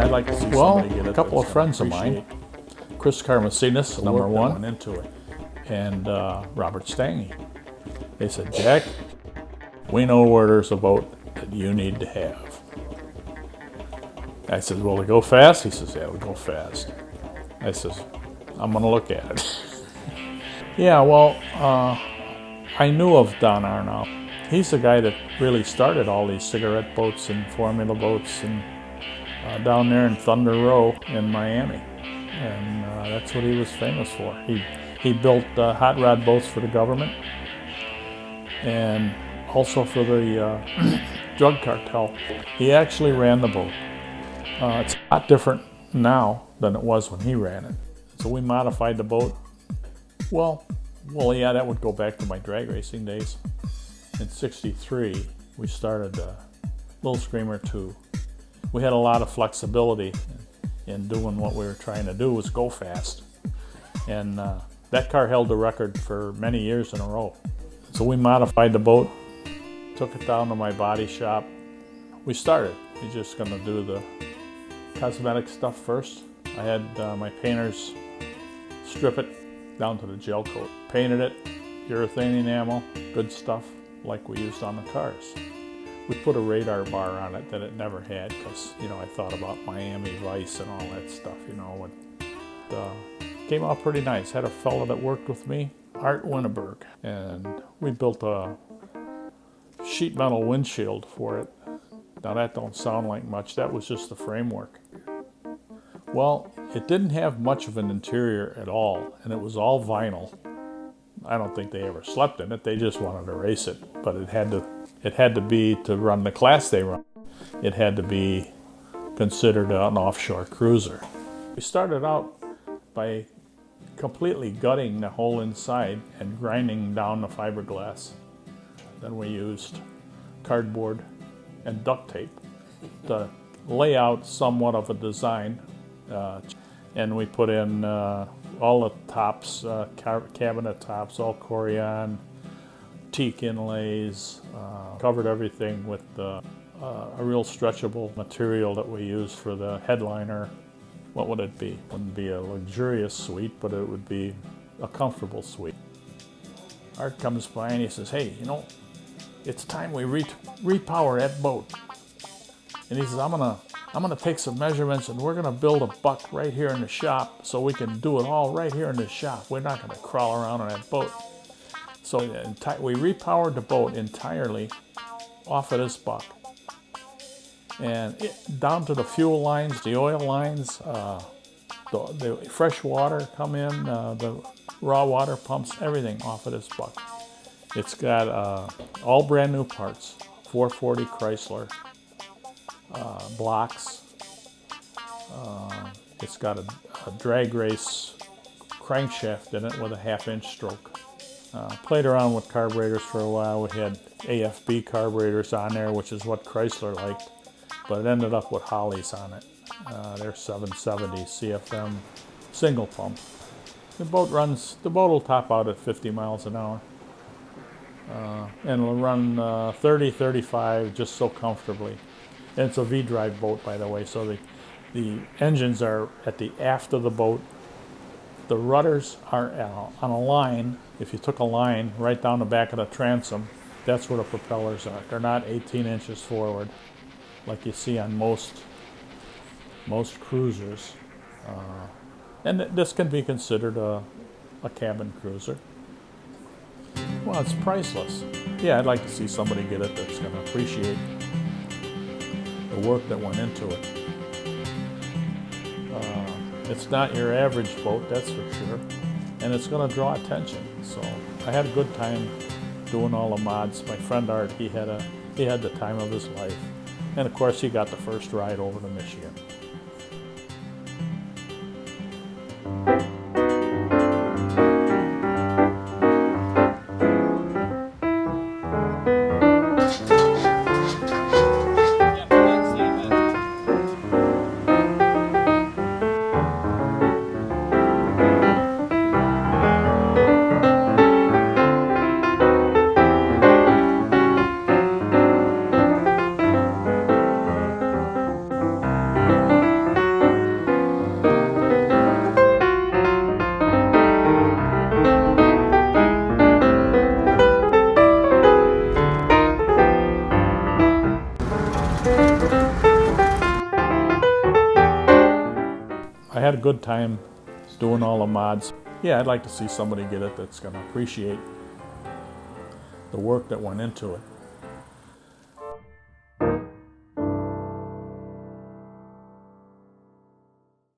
Yeah, I'd like to see somebody get it. A couple of friends of mine, Chris Carmasinas, number one, went into it, and Robert Stange. They said, Jack, we know where there's a boat that you need to have. I said, will it go fast? He says, yeah, it'll go fast. I says, I'm going to look at it. Yeah, well, I knew of Don Aronow. He's the guy that really started all these cigarette boats and formula boats and down there in Thunder Row in Miami. And that's what he was famous for. He built hot rod boats for the government and also for the drug cartel. He actually ran the boat. It's a lot different now than it was when he ran it. So we modified the boat. Well, yeah, that would go back to my drag racing days. In '63, we started Little Screamer 2. We had a lot of flexibility in doing what we were trying to do, was go fast. And that car held the record for many years in a row. So we modified the boat, took it down to my body shop. We started. We're just going to do the cosmetic stuff first. I had my painters strip it down to the gel coat. Painted it, urethane enamel, good stuff like we used on the cars. We put a radar bar on it that it never had because, I thought about Miami Vice and all that stuff, It came out pretty nice. Had a fella that worked with me, Art Winterberg, and we built a sheet metal windshield for it. Now that don't sound like much, that was just the framework. Well, it didn't have much of an interior at all, and it was all vinyl. I don't think they ever slept in it, they just wanted to race it, but it had to be to run the class they run. It had to be considered an offshore cruiser. We started out by completely gutting the whole inside and grinding down the fiberglass. Then we used cardboard and duct tape to lay out somewhat of a design, and we put in all the tops, cabinet tops, all Corian, teak inlays, covered everything with a real stretchable material that we use for the headliner. What would it be? It wouldn't be a luxurious suite, but it would be a comfortable suite. Art comes by and he says, hey, it's time we repower that boat. And he says, I'm gonna take some measurements and we're gonna build a buck right here in the shop so we can do it all right here in the shop. We're not gonna crawl around on that boat. So we repowered the boat entirely off of this buck. And down to the fuel lines, the oil lines, the fresh water come in, the raw water pumps, everything off of this buck. It's got all brand new parts, 440 Chrysler blocks. It's got a drag race crankshaft in it with a 1/2-inch stroke. Played around with carburetors for a while. We had AFB carburetors on there, which is what Chrysler liked, but it ended up with Holleys on it. They're 770 CFM single pump. The boat will top out at 50 miles an hour. And it'll run 30, 35 just so comfortably. And it's a V-drive boat, by the way, so the engines are at the aft of the boat. The rudders are on a line. If you took a line right down the back of the transom, that's where the propellers are. They're not 18 inches forward like you see on most cruisers. And this can be considered a cabin cruiser. Well, it's priceless. Yeah, I'd like to see somebody get it that's going to appreciate the work that went into it. It's not your average boat, that's for sure, and it's going to draw attention. So I had a good time doing all the mods. My friend Art, he had the time of his life, and of course he got the first ride over to Michigan. had a good time doing all the mods. Yeah, I'd like to see somebody get it that's going to appreciate the work that went into it.